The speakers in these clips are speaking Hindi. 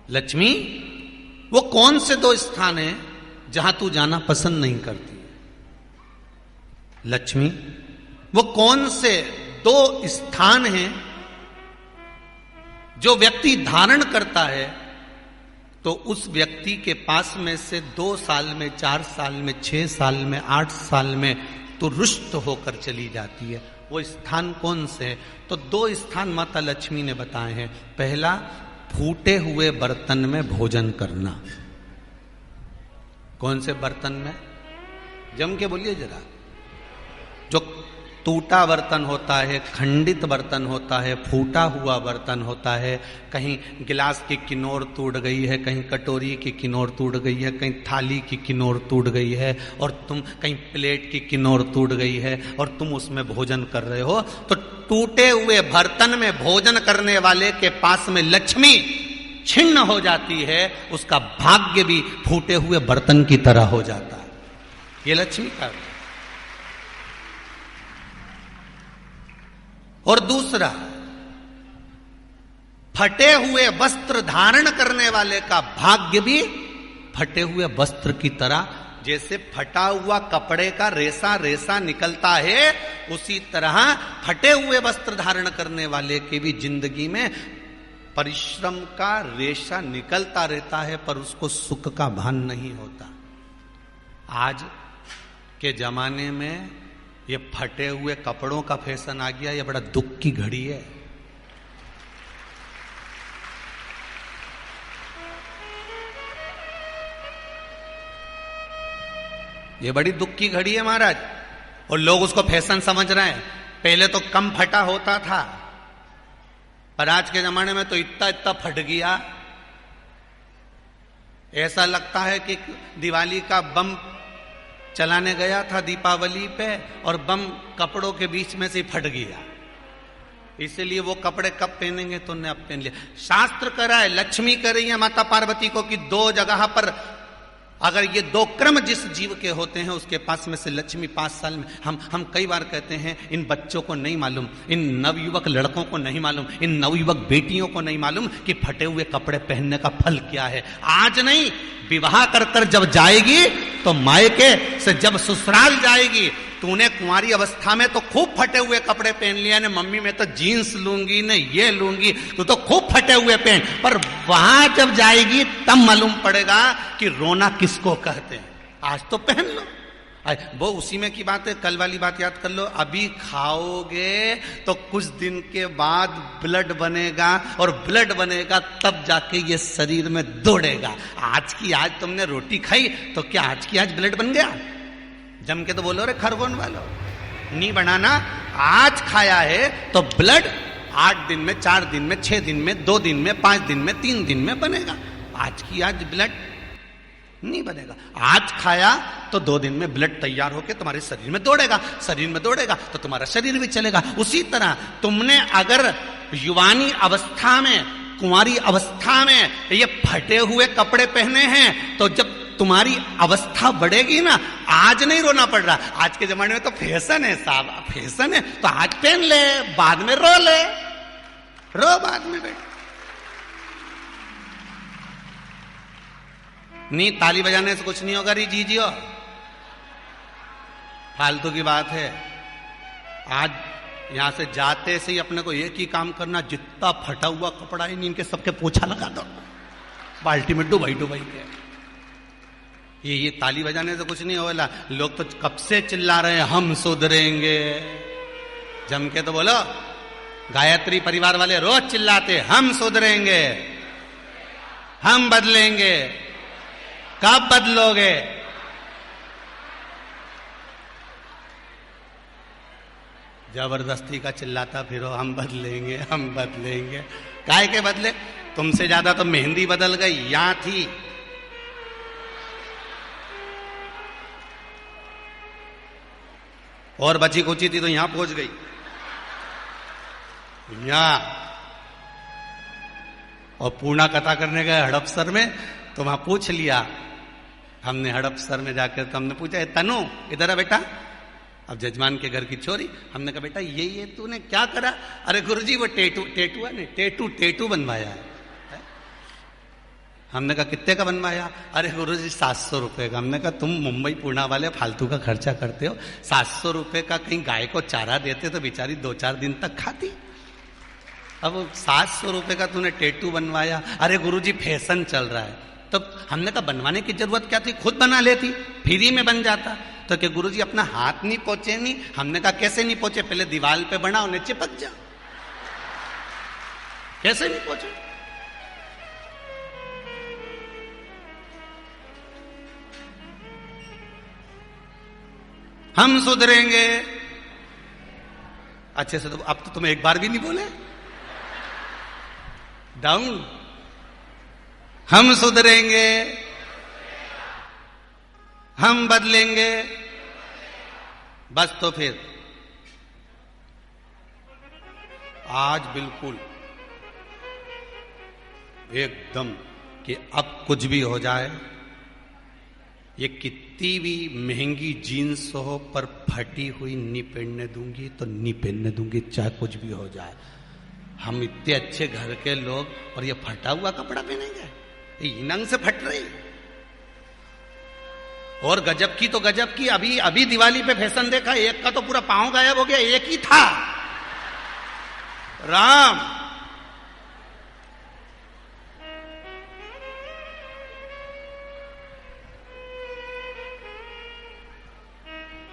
लक्ष्मी, वो कौन से दो स्थान हैं जहां तू जाना पसंद नहीं करती? लक्ष्मी, वो कौन से दो स्थान हैं जो व्यक्ति धारण करता है तो उस व्यक्ति के पास में से 2 साल में, 4 साल में, 6 साल में, 8 साल में तो रुष्ट होकर चली जाती है? वो स्थान कौन से है? तो 2 स्थान माता लक्ष्मी ने बताए हैं। पहला, फूटे हुए बर्तन में भोजन करना। कौन से बर्तन में? जम के बोलिए जरा। जो टूटा बर्तन होता है, खंडित बर्तन होता है, फूटा हुआ बर्तन होता है, कहीं गिलास की किनोर टूट गई है, कहीं कटोरी की किनोर टूट गई है, कहीं थाली की किनोर टूट गई है, और तुम कहीं प्लेट की किनोर टूट गई है और तुम उसमें भोजन कर रहे हो, तो टूटे हुए बर्तन में भोजन करने वाले के पास में लक्ष्मी छिन्न हो जाती है, उसका भाग्य भी फूटे हुए बर्तन की तरह हो जाता है। ये लक्ष्मी का। और दूसरा, फटे हुए वस्त्र धारण करने वाले का भाग्य भी फटे हुए वस्त्र की तरह, जैसे फटा हुआ कपड़े का रेसा रेसा निकलता है, उसी तरह फटे हुए वस्त्र धारण करने वाले की भी जिंदगी में परिश्रम का रेशा निकलता रहता है, पर उसको सुख का भान नहीं होता। आज के जमाने में ये फटे हुए कपड़ों का फैशन आ गया, ये बड़ा दुख की घड़ी है। ये बड़ी दुख की घड़ी है महाराज, और लोग उसको फैशन समझ रहे हैं। पहले तो कम फटा होता था, पर आज के जमाने में तो इतना इतना फट गया, ऐसा लगता है कि दिवाली का बम चलाने गया था दीपावली पे और बम कपड़ों के बीच में से फट गया। इसलिए वो कपड़े कब पहनेंगे तो ने अब पहन लिया। शास्त्र कह रहा है, लक्ष्मी कह रही है माता पार्वती को कि 2 जगह पर अगर ये 2 क्रम जिस जीव के होते हैं उसके पास में से लक्ष्मी 5 साल में, हम कई बार कहते हैं इन बच्चों को नहीं मालूम, इन नवयुवक लड़कों को नहीं मालूम, इन नवयुवक बेटियों को नहीं मालूम कि फटे हुए कपड़े पहनने का फल क्या है। आज नहीं, विवाह कर कर जब जाएगी तो मायके से जब ससुराल जाएगी, तूने कुंवारी अवस्था में तो खूब फटे हुए कपड़े पहन लिया ने, मम्मी मैं तो जीन्स लूंगी ने, ये लूंगी, तू तो खूब फटे हुए पहन, पर वहां जब जाएगी तब मालूम पड़ेगा कि रोना किसको कहते हैं। आज तो पहन लो, वो उसी में की बात है। कल वाली बात याद कर लो, अभी खाओगे तो कुछ दिन के बाद ब्लड बनेगा, और ब्लड बनेगा तब जाके ये शरीर में दौड़ेगा। आज की आज तुमने रोटी खाई तो क्या आज की आज ब्लड बन गया? जम के तो बोलो रे खरगोन वालों, नहीं बनाना। आज खाया है तो ब्लड 8 दिन में, 4 दिन में, 6 दिन में, 2 दिन में, 5 दिन में, 3 दिन में बनेगा। आज की आज ब्लड नहीं बनेगा। आज खाया तो 2 दिन में ब्लड तैयार होकर तुम्हारे शरीर में दौड़ेगा, शरीर में दौड़ेगा तो तुम्हारा शरीर भी चलेगा। उसी तरह तुमने अगर युवानी अवस्था में, कुंवारी अवस्था में ये फटे हुए कपड़े पहने हैं, तो जब तुम्हारी अवस्था बढ़ेगी ना, आज नहीं रोना पड़ रहा। आज के जमाने में तो फैशन है साहब, फैशन है तो आज पहन ले, बाद में रो ले, रो बाद में बैठ। नहीं, ताली बजाने से कुछ नहीं होगा री जीजियो, फालतू की बात है। आज यहां से जाते से ही अपने को एक ही काम करना, जितना फटा हुआ कपड़ा है इनके सबके पोछा लगा दो, बाल्टी में डुबाई डुबाई के। ये ताली बजाने से कुछ नहीं होगा। लोग तो कब से चिल्ला रहे हैं हम सुधरेंगे, जम के तो बोलो। गायत्री परिवार वाले रोज चिल्लाते हम सुधरेंगे, हम बदलेंगे। कब बदलोगे? जबरदस्ती का चिल्लाता फिरो हम बदलेंगे, हम बदलेंगे। काहे के बदले? तुमसे ज्यादा तो मेहंदी बदल गई, यहां थी। और बची कुची थी तो यहां पहुंच गई। यहां और पूर्णा कथा करने गए हड़पसर में, तो वहां पूछ लिया हमने हड़पसर में जाकर, तो हमने पूछा तनु इधर है बेटा, अब जजमान के घर की छोरी। हमने कहा बेटा ये तूने क्या करा? अरे गुरुजी वो टेटू है नहीं, टेटू बनवाया है। हमने कहा कितने का बनवाया? अरे गुरुजी 700 रुपए का। हमने कहा तुम मुंबई पुणे वाले फालतू का खर्चा करते हो, 700 रुपए का कहीं गाय को चारा देते तो बेचारी 2-4 दिन तक खाती। अब 700 रुपए का तूने टैटू बनवाया। अरे गुरुजी फैशन चल रहा है। तब हमने कहा बनवाने की जरूरत क्या थी, खुद बना लेती, फ्री में बन जाता। तो क्या गुरुजी अपना हाथ नहीं पहुंचे? नहीं। हमने कहा कैसे नहीं पहुंचे? पहले दीवार पे बना, उन्हें चिपक जा। कैसे नहीं पहुंचे? हम सुधरेंगे। अच्छे से तो अब तो तुम एक बार भी नहीं बोले। डाउन। हम सुधरेंगे, हम बदलेंगे। बस तो फिर आज बिल्कुल एकदम कि अब कुछ भी हो जाए, ये कितनी भी महंगी जीन्स हो पर फटी हुई नहीं पहनने दूंगी तो नहीं पहनने दूंगी, चाहे कुछ भी हो जाए। हम इतने अच्छे घर के लोग और ये फटा हुआ कपड़ा पहनेंगे? ये नंग से फट रही। और गजब की तो गजब की, अभी दिवाली पे फैशन देखा, एक का तो पूरा पांव गायब हो गया, एक ही था। राम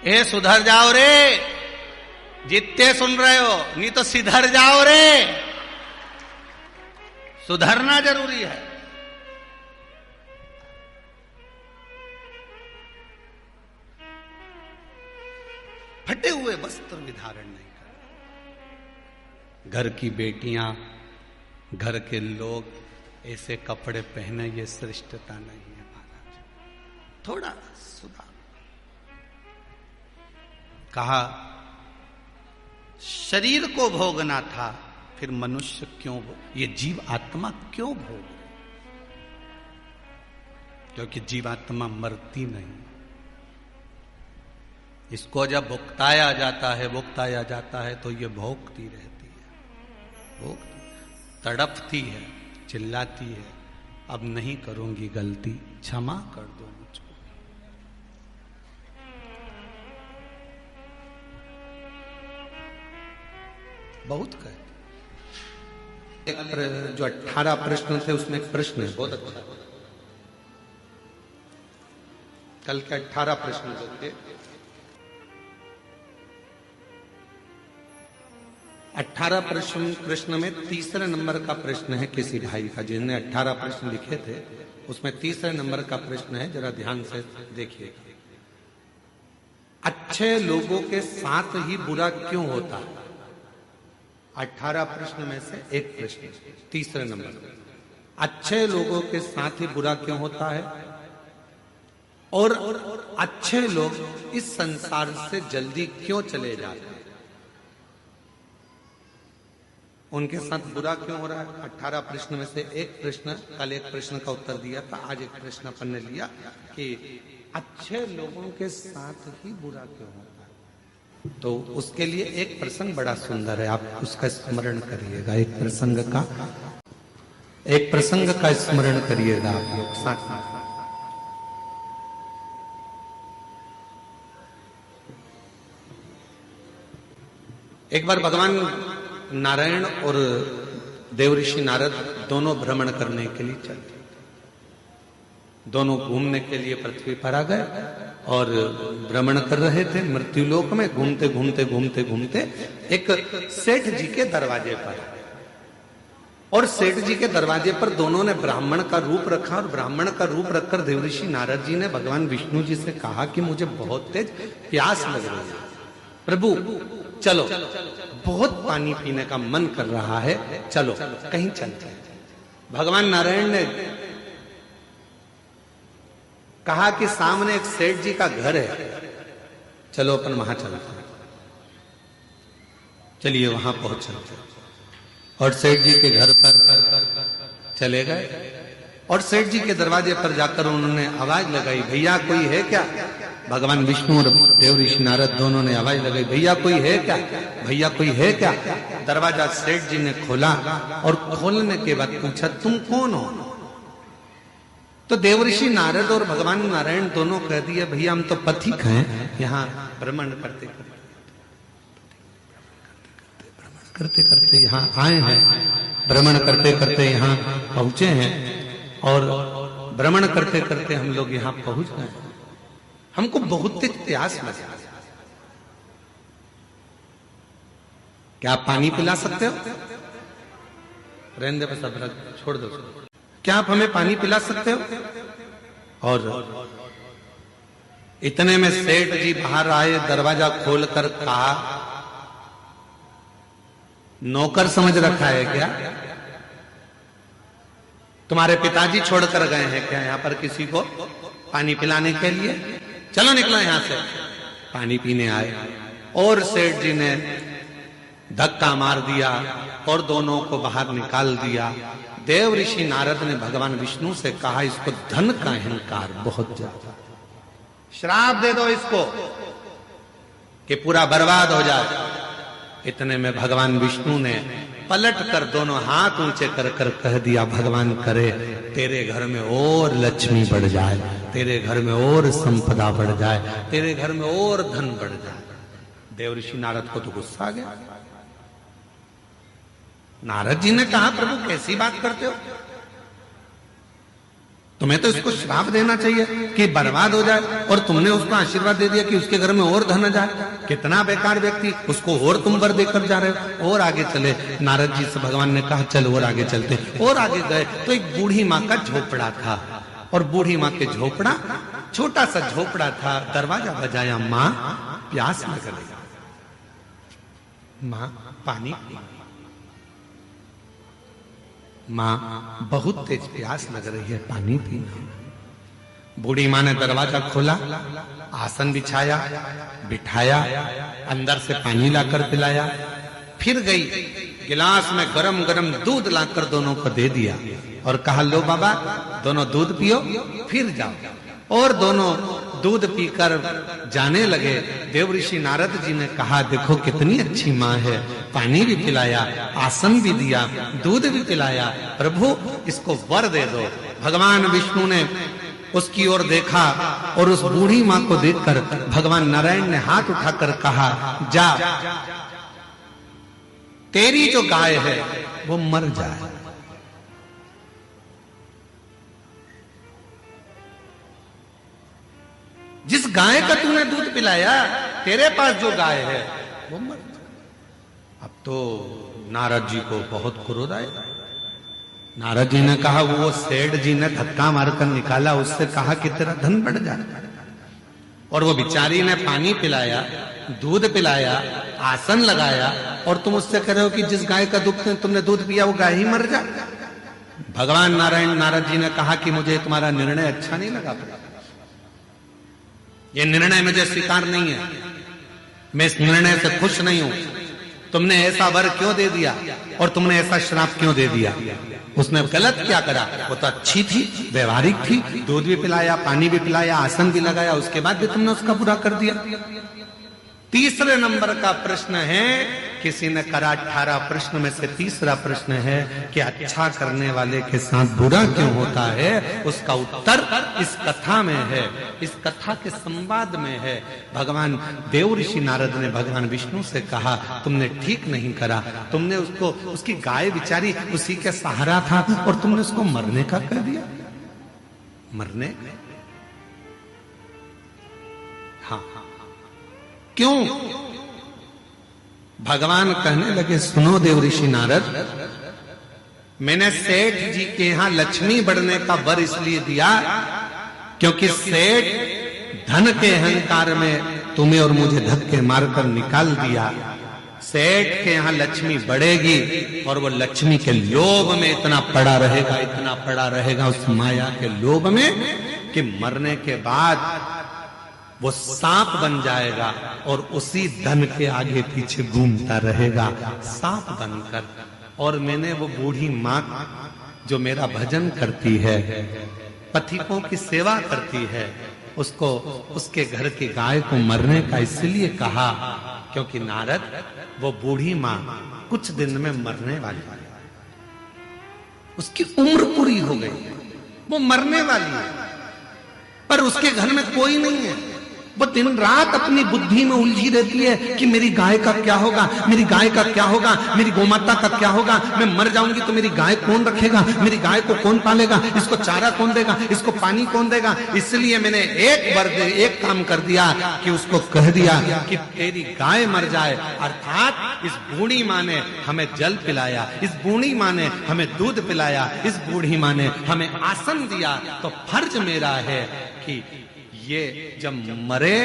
ए सुधर जाओ रे, जितने सुन रहे हो, नहीं तो सिधर जाओ रे। सुधरना जरूरी है। फटे हुए वस्त्र विधारण नहीं कर। घर की बेटियां, घर के लोग ऐसे कपड़े पहने, ये श्रेष्ठता नहीं है महाराज। थोड़ा सुधार। कहा शरीर को भोगना था, फिर मनुष्य क्यों ये जीव आत्मा क्यों भोग? क्योंकि जीवात्मा मरती नहीं। इसको जब भुगताया जाता है तो ये भोगती रहती है, तड़पती है, चिल्लाती है, अब नहीं करूंगी गलती, क्षमा कर दो मुझको। बहुत कहे। जो 18 प्रश्न थे उसमें एक प्रश्न है बहुत अच्छा। कल के 18 प्रश्न जो थे, 18 प्रश्न में तीसरे नंबर का प्रश्न है किसी भाई का, जिन्होंने 18 प्रश्न लिखे थे उसमें तीसरे नंबर का प्रश्न है, जरा ध्यान से देखिए। अच्छे लोगों के साथ ही बुरा क्यों होता है? 18 प्रश्न में से एक प्रश्न तीसरे नंबर, अच्छे लोगों के साथ ही बुरा क्यों होता है और अच्छे लोग इस संसार से जल्दी क्यों चले जाते हैं? उनके साथ बुरा क्यों हो रहा है? 18 प्रश्न में से एक प्रश्न, कल एक प्रश्न का उत्तर दिया था, आज एक प्रश्न अपन ने लिया कि अच्छे लोगों के साथ ही बुरा क्यों होता है। तो उसके लिए एक प्रसंग बड़ा सुंदर है, आप उसका स्मरण करिएगा। एक प्रसंग का स्मरण करिएगा आप लोग साथ में। एक बार भगवान नारायण और देवऋषि नारद दोनों भ्रमण करने के लिए चले। दोनों घूमने के लिए पृथ्वी पर आ गए और भ्रमण कर रहे थे मृत्युलोक में। घूमते घूमते घूमते घूमते एक सेठ जी के दरवाजे पर, और सेठ जी के दरवाजे पर दोनों ने ब्राह्मण का रूप रखा, और ब्राह्मण का रूप रखकर देवऋषि नारद जी ने भगवान विष्णु जी से कहा कि मुझे बहुत तेज प्यास लग रही है, प्रभु चलो, बहुत पानी पीने का मन कर रहा है, चलो कहीं चलते हैं। भगवान नारायण ने कहा कि सामने एक सेठ जी का घर है, चलो अपन वहां चलते हैं। चलिए वहां पहुंच चलते, और सेठ जी के घर पर चले गए और सेठ जी के दरवाजे पर जाकर उन्होंने आवाज लगाई, भैया कोई है क्या? भगवान विष्णु और देवऋषि नारद दोनों ने आवाज लगाई, भैया कोई है क्या, भैया कोई है क्या? दरवाजा सेठ जी ने खोला और खोलने के बाद पूछा, तुम कौन हो? तो देवऋषि नारद और भगवान नारायण दोनों कह दिए भैया हम तो पथिक हैं, यहाँ भ्रमण करते करते यहाँ आए हैं, भ्रमण करते करते यहाँ पहुंचे हैं और भ्रमण करते करते हम लोग यहाँ पहुंच गए, हमको बहुत तेज प्यास लगा, क्या आप पानी पिला सकते हो? रहने दे बस, अब छोड़ दो, क्या आप हमें पानी पिला सकते हो? और इतने में सेठ जी बाहर आए, दरवाजा खोलकर कहा, नौकर समझ रखा है क्या? तुम्हारे पिताजी छोड़कर गए हैं क्या यहां पर किसी को पानी पिलाने के लिए? चलो निकलो यहां से। पानी पीने आए और सेठ जी ने धक्का मार दिया और दोनों को बाहर निकाल दिया। देव ऋषि नारद ने भगवान विष्णु से कहा, इसको धन का अहंकार बहुत ज्यादा, श्राप दे दो इसको कि पूरा बर्बाद हो जाए। इतने में भगवान विष्णु ने पलट कर दोनों हाथ ऊंचे कर कर कह दिया, भगवान करे तेरे घर में और लक्ष्मी बढ़ जाए, तेरे घर में और संपदा बढ़ जाए, तेरे घर में और धन बढ़ जाए। देव ऋषि नारद को तो गुस्सा आ गया। नारद जी ने कहा, प्रभु कैसी बात करते हो, तुम्हें तो इसको श्राप देना चाहिए कि बर्बाद हो जाए, और तुमने उसको आशीर्वाद दे दिया कि उसके घर में और धन आ जाए। कितना बेकार व्यक्ति, उसको और तुम वर देकर जा रहे हो। और आगे चले, नारद जी से भगवान ने कहा चल और आगे चलते। और आगे गए तो एक बूढ़ी माँ का झोपड़ा था, और बूढ़ी माँ के झोपड़ा, छोटा सा झोपड़ा था। दरवाजा बजाया, माँ प्यास लग गई, माँ पानी पी। माँ बहुत तेज प्यास लग रही है, पानी पीना। बूढ़ी माँ ने दरवाजा खोला, आसन बिछाया, बिठाया, अंदर से पानी लाकर पिलाया, फिर गई गिलास में गरम गरम दूध लाकर दोनों को दे दिया और कहा, लो बाबा दोनों दूध पियो फिर जाओ। और दोनों दूध पीकर जाने लगे। देव ऋषि नारद जी ने कहा, देखो कितनी अच्छी माँ है, पानी भी पिलाया, आसन भी दिया, दूध भी पिलाया, प्रभु इसको वर दे दो। भगवान विष्णु ने उसकी ओर देखा और उस बूढ़ी माँ को देखकर भगवान नारायण ने हाथ उठाकर कहा, जा तेरी जो गाय है वो मर जाए। जिस गाय का तूने दूध पिलाया, तेरे पास जो गाय है वो मर जाए। अब तो नारद जी को बहुत क्रोध आया। नारद जी ने कहा, वो सेठ जी ने धक्का मारकर निकाला, उससे कहा कि तेरा धन बढ़ जाए। और वो बिचारी ने पानी पिलाया, दूध पिलाया, आसन लगाया, और तुम उससे कह रहे हो कि जिस गाय का दूध तुमने दूध पिया वो गाय ही मर जाए। भगवान नारायण नारद जी ने कहा कि मुझे तुम्हारा निर्णय अच्छा नहीं लगा, ये निर्णय मुझे स्वीकार नहीं है, मैं इस निर्णय से खुश नहीं हूं। तुमने ऐसा वर क्यों दे दिया और तुमने ऐसा श्राप क्यों दे दिया? उसने गलत क्या करा? वो तो अच्छी थी, व्यवहारिक थी, दूध भी पिलाया, पानी भी पिलाया, आसन भी लगाया, उसके बाद भी तुमने उसका बुरा कर दिया। तीसरे नंबर का प्रश्न है, किसी ने करा 18 प्रश्न में से तीसरा प्रश्न है कि अच्छा करने वाले के साथ बुरा क्यों होता है? उसका उत्तर इस कथा में है, इस कथा के संवाद में है। भगवान देव ऋषि नारद ने भगवान विष्णु से कहा, तुमने ठीक नहीं करा, तुमने उसको, उसकी गाय बिचारी उसी के सहारा था और तुमने उसको मरने का कह दिया। मरने? हाँ, क्यों? भगवान कहने लगे, सुनो देव ऋषि नारद, मैंने सेठ जी के यहां लक्ष्मी बढ़ने का वर इसलिए दिया क्योंकि सेठ धन के अहंकार में तुम्हें और मुझे धक्के मारकर निकाल दिया। सेठ के यहां लक्ष्मी बढ़ेगी और वो लक्ष्मी के लोभ में इतना पड़ा रहेगा, इतना पड़ा रहेगा उस माया के लोभ में कि मरने के बाद वो सांप बन जाएगा और उसी धन के आगे पीछे घूमता रहेगा सांप बनकर। और मैंने वो बूढ़ी माँ जो मेरा भजन करती है, पथिकों की सेवा करती है, उसको, उसके घर की गाय को मरने का इसलिए कहा क्योंकि नारद, वो बूढ़ी माँ कुछ दिन में मरने वाली है, उसकी उम्र पूरी हो गई। वो मरने वाली है, पर उसके घर में कोई नहीं है। वो दिन रात अपनी बुद्धि में उलझी रहती है कि मेरी गाय का क्या होगा, मेरी गाय का क्या होगा, मेरी गोमाता का क्या होगा, मैं मर जाऊंगी तो मेरी गाय कौन रखेगा, मेरी गाय को कौन पालेगा, इसको चारा कौन देगा, इसको पानी कौन देगा। इसलिए मैंने एक काम कर दिया कि उसको कह दिया कि तेरी गाय मर जाए। अर्थात इस बूढ़ी माँ ने हमें जल पिलाया, इस बूढ़ी माँ ने हमें दूध पिलाया, इस बूढ़ी माँ ने हमें आसन दिया, तो फर्ज मेरा है कि ये जब मरे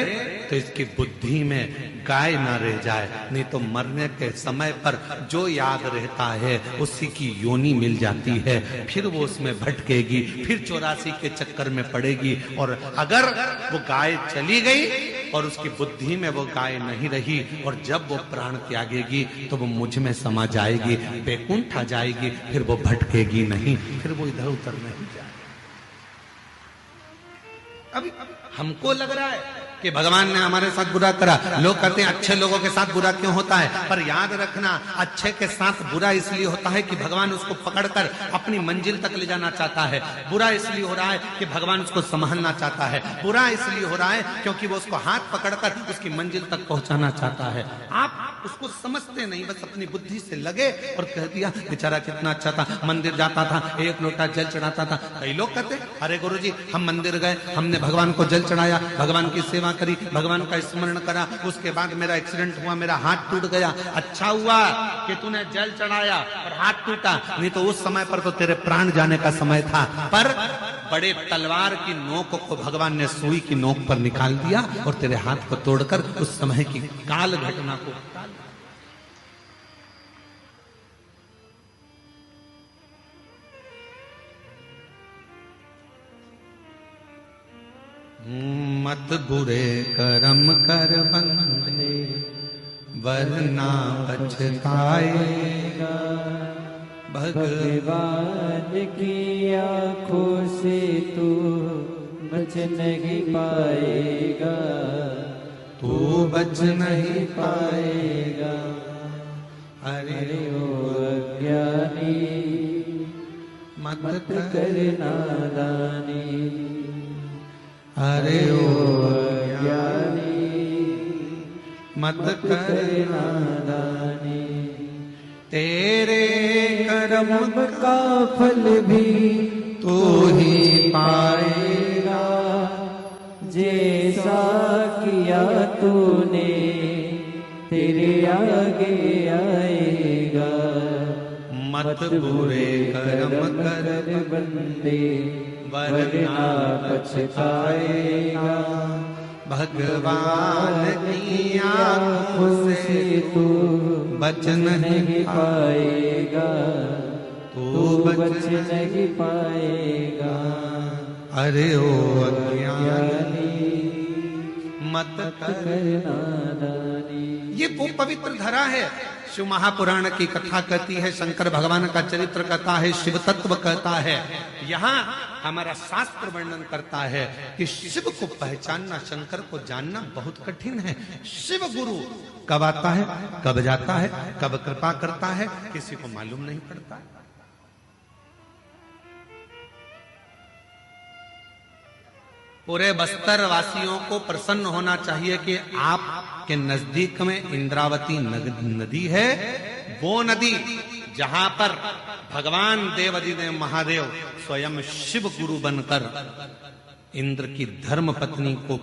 तो इसकी बुद्धि में गाय ना रह जाए, नहीं तो मरने के समय पर जो याद रहता है उसी की योनि मिल जाती है, फिर वो उसमें भटकेगी, फिर 84 के चक्कर में पड़ेगी। और अगर वो गाय चली गई और उसकी बुद्धि में वो गाय नहीं रही और जब वो प्राण त्यागेगी तो वो मुझ में समा जाएगी, बैकुंठ आ जाएगी, फिर वो भटकेगी नहीं, फिर वो इधर उधर नहीं जाएगी। अभी हमको लग रहा है कि भगवान ने हमारे साथ बुरा करा। लोग कहते हैं अच्छे लोगों के साथ बुरा क्यों होता है, पर याद रखना अच्छे के साथ बुरा इसलिए होता है कि भगवान उसको पकड़कर अपनी मंजिल तक ले जाना चाहता है। बुरा इसलिए हो रहा है कि भगवान उसको संभालना चाहता है। बुरा इसलिए हो रहा है क्योंकि वो उसको हाथ पकड़कर उसकी मंजिल तक पहुंचाना चाहता है। आप उसको समझते नहीं, बस अपनी बुद्धि से लगे और कह दिया बेचारा कितना अच्छा था, मंदिर जाता था, एक लोटा जल चढ़ाता था। कई लोग कहते अरे गुरुजी हम मंदिर गए, हमने भगवान को जल चढ़ाया, भगवान की सेवा करी, भगवान का स्मरण करा, उसके बाद मेरा एक्सीडेंट हुआ, मेरा हाथ टूट गया। अच्छा हुआ कि तूने जल चढ़ाया और हाथ टूटा, नहीं तो उस समय पर तो तेरे प्राण जाने का समय था। पर बड़े तलवार की नोक को भगवान ने सुई की नोक पर निकाल दिया और तेरे हाथ को तोड़कर उस समय की काल घटना को मत बुरे कर्म कर बंदे वरना पछताएगा, भगवान की आंखों से तू बच नहीं पाएगा, तू बच नहीं पाएगा। अरे ओ अज्ञानी मत कर नादानी, अरे ओ अज्ञानी मत कर नादानी, तेरे कर्म का फल भी तू ही पाएगा, जैसा किया तूने तेरे आगे आएगा। मत बुरे कर्म कर बंदे वरना पछताएगा, भगवान की आंखों से तू बच नहीं पाएगा, तू बच नहीं पाएगा। अरे ओ अज्ञानी मत कर नादानी। ये वो पवित्र धरा है। शिव महापुराण की कथा कहती है, शंकर भगवान का चरित्र कहता है, शिव तत्व कहता है। यहाँ हमारा शास्त्र वर्णन करता है कि शिव को पहचानना, शंकर को जानना बहुत कठिन है। शिव गुरु कब आता है, कब जाता है, कब कृपा करता है, किसी को मालूम नहीं पड़ता। पूरे बस्तर वासियों को प्रसन्न होना चाहिए कि आपके नजदीक में इंद्रावती नदी है, वो नदी जहां पर भगवान देवाधिदेव महादेव स्वयं शिव गुरु बनकर इंद्र की धर्म पत्नी को,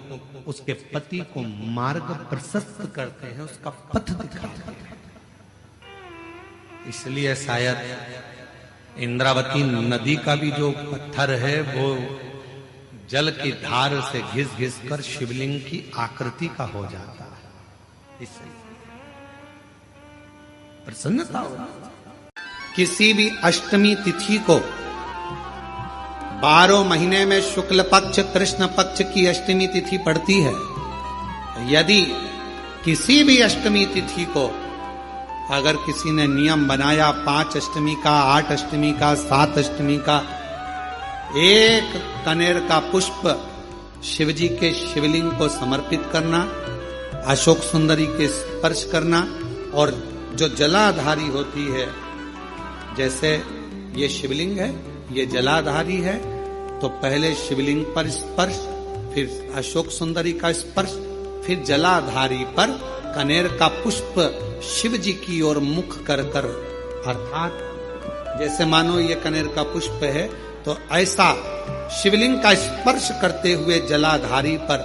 उसके पति को मार्ग प्रशस्त करते हैं, उसका पथ दिखाते हैं। इसलिए शायद इंद्रावती नदी का भी जो पत्थर है वो जल की धार से घिस घिस कर शिवलिंग की आकृति का हो जाता है। इससे प्रसन्नता हो। किसी भी अष्टमी तिथि को 12 महीने में शुक्ल पक्ष कृष्ण पक्ष की अष्टमी तिथि पड़ती है। यदि किसी भी अष्टमी तिथि को अगर किसी ने नियम बनाया 5 अष्टमी का, 8 अष्टमी का, 7 अष्टमी का, एक कनेर का पुष्प शिवजी के शिवलिंग को समर्पित करना, अशोक सुंदरी के स्पर्श करना, और जो जलाधारी होती है, जैसे ये शिवलिंग है, ये जलाधारी है, तो पहले शिवलिंग पर स्पर्श, फिर अशोक सुंदरी का स्पर्श, फिर जलाधारी पर कनेर का पुष्प शिव जी की ओर मुख कर कर, अर्थात जैसे मानो ये कनेर का पुष्प है, तो ऐसा शिवलिंग का स्पर्श करते हुए जलाधारी पर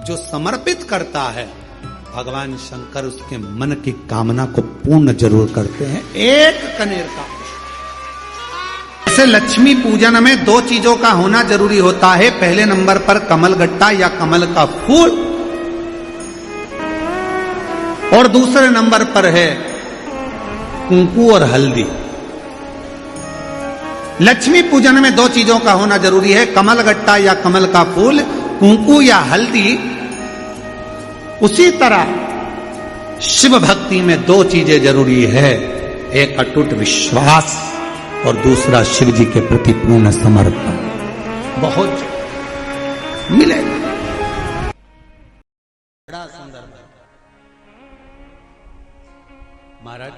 जो समर्पित करता है, भगवान शंकर उसके मन की कामना को पूर्ण जरूर करते हैं। एक कनेर का पुष्प। जैसे लक्ष्मी पूजन में दो चीजों का होना जरूरी होता है, पहले नंबर पर कमल गट्टा या कमल का फूल, और दूसरे नंबर पर है कुंकू और हल्दी। लक्ष्मी पूजन में दो चीजों का होना जरूरी है, कमल गट्टा या कमल का फूल, कुंकू या हल्दी। उसी तरह शिव भक्ति में दो चीजें जरूरी है, एक अटूट विश्वास और दूसरा शिव जी के प्रति पूर्ण समर्पण। बहुत मिलेगा। बड़ा सुंदर महाराज,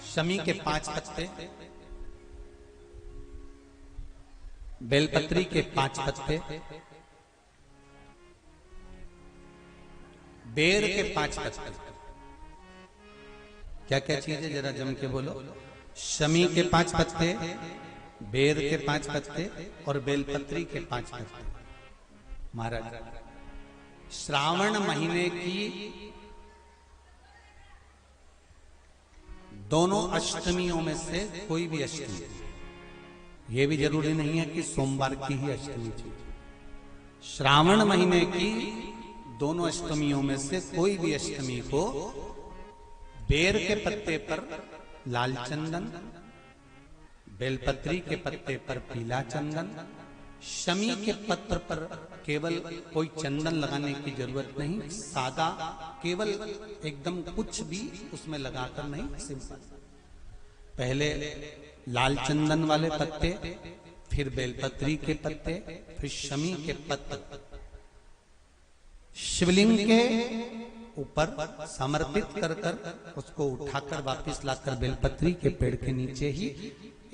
शमी के 5 पत्ते, बेलपत्री के 5 पत्ते, बेर के 5 पत्ते। क्या क्या चीज है जरा जम के बोलो। शमी के 5 पत्ते, बेर के 5 पत्ते और बेलपत्री के 5 पत्ते। महाराज, श्रावण महीने की दोनों अष्टमियों में से कोई भी अष्टमी, यह भी जरूरी नहीं है कि सोमवार की ही अष्टमी थी, श्रावण महीने की दोनों अष्टमियों में से कोई भी अष्टमी को बेर के पत्ते पर लाल चंदन, बेलपत्री के पत्ते पर पीला चंदन, शमी के पत्र पर केवल कोई चंदन लगाने की जरूरत नहीं, सादा केवल एकदम कुछ भी उसमें लगाकर नहीं, सिंपल। पहले लाल चंदन वाले पत्ते, फिर बेलपत्री के पत्ते, फिर शमी के पत्ते शिवलिंग के ऊपर समर्पित कर कर उसको उठाकर वापस लाकर बेलपत्री के पेड़ के नीचे ही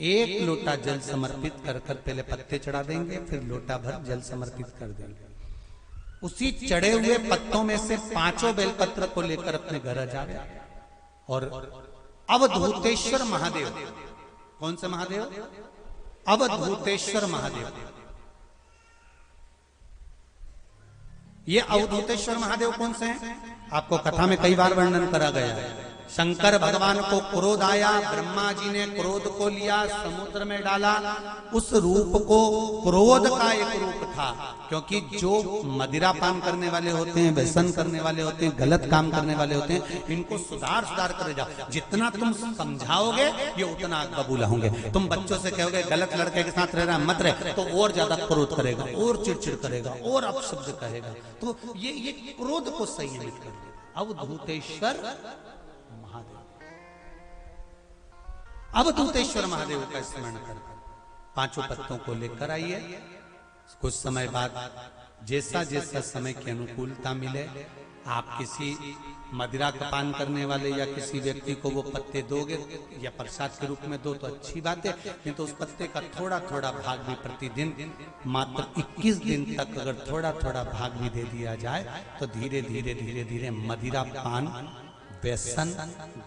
1 लोटा जल समर्पित कर कर पहले पत्ते चढ़ा देंगे, फिर लोटा भर जल समर्पित कर देंगे। उसी चढ़े हुए पत्तों में से 5 बेलपत्र को लेकर अपने घर आ जाए और अवधूतेश्वर महादेव, कौन से महादेव? अवधूतेश्वर महादेव। ये अवधूतेश्वर महादेव कौन से हैं? आपको कथा में कई बार वर्णन करा गया है। शंकर भगवान को क्रोध आया, ब्रह्मा जी ने क्रोध को लिया, समुद्र में डाला। उस रूप को क्रोध का एक रूप था, क्योंकि जो मदिरा पान करने वाले होते हैं, व्यसन करने वाले होते हैं, गलत काम करने वाले होते हैं, इनको सुधार करे जाओ। जितना तुम समझाओगे ये उतना बबूला होंगे। तुम बच्चों से कहोगे गलत लड़के के साथ रह रहा मत रहे, तो और ज्यादा क्रोध करेगा, और चिड़चिड़ करेगा, और अपशब्द कहेगा। तो ये क्रोध को संयमित कर दे। अवधूतेश्वर महादेव, अवधूतेश्वर महादेव का स्मरण कर 5 पत्तों को लेकर आइए। कुछ समय बाद जैसा जैसा समय की अनुकूलता मिले, आप किसी मदिरा का पान करने वाले या किसी व्यक्ति को वो पत्ते दोगे या प्रसाद के रूप में दो तो अच्छी बात है, नहीं तो उस पत्ते का थोड़ा थोड़ा भाग भी प्रतिदिन मात्र 21 दिन तक अगर थोड़ा थोड़ा भाग भी दे दिया जाए तो धीरे धीरे धीरे धीरे मदिरा पान, व्यसन,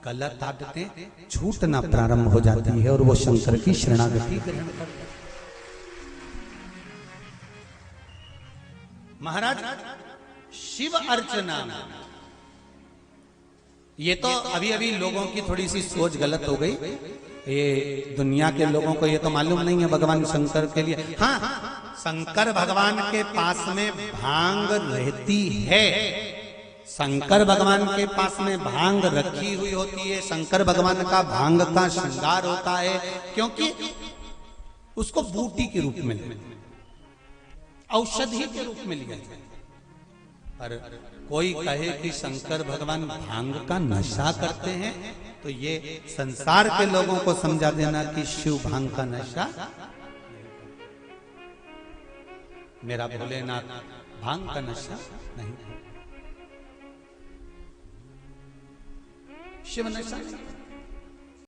गलत आदतें छूटना प्रारंभ हो जाती है और वो शंकर की शरणागति ग्रहण करता है। महाराज, शिव अर्चना, ये तो अभी अभी लोगों की थोड़ी सी सोच गलत हो गई। ये दुनिया के लोगों को ये तो मालूम नहीं है भगवान शंकर के लिए। हाँ, शंकर भगवान के पास में भांग रहती है, शंकर भगवान के पास में भांग रखी हुई होती है। शंकर भगवान का भांग का श्रृंगार होता है, क्योंकि उसको बूटी के रूप में, औषधि के रूप में लिया जाए। पर कोई कहे कि शंकर भगवान भांग का नशा करते हैं, तो ये संसार के लोगों को समझा देना कि शिव भांग का नशा, मेरा भोलेनाथ भांग का नशा नहीं, शिव नशा नहीं।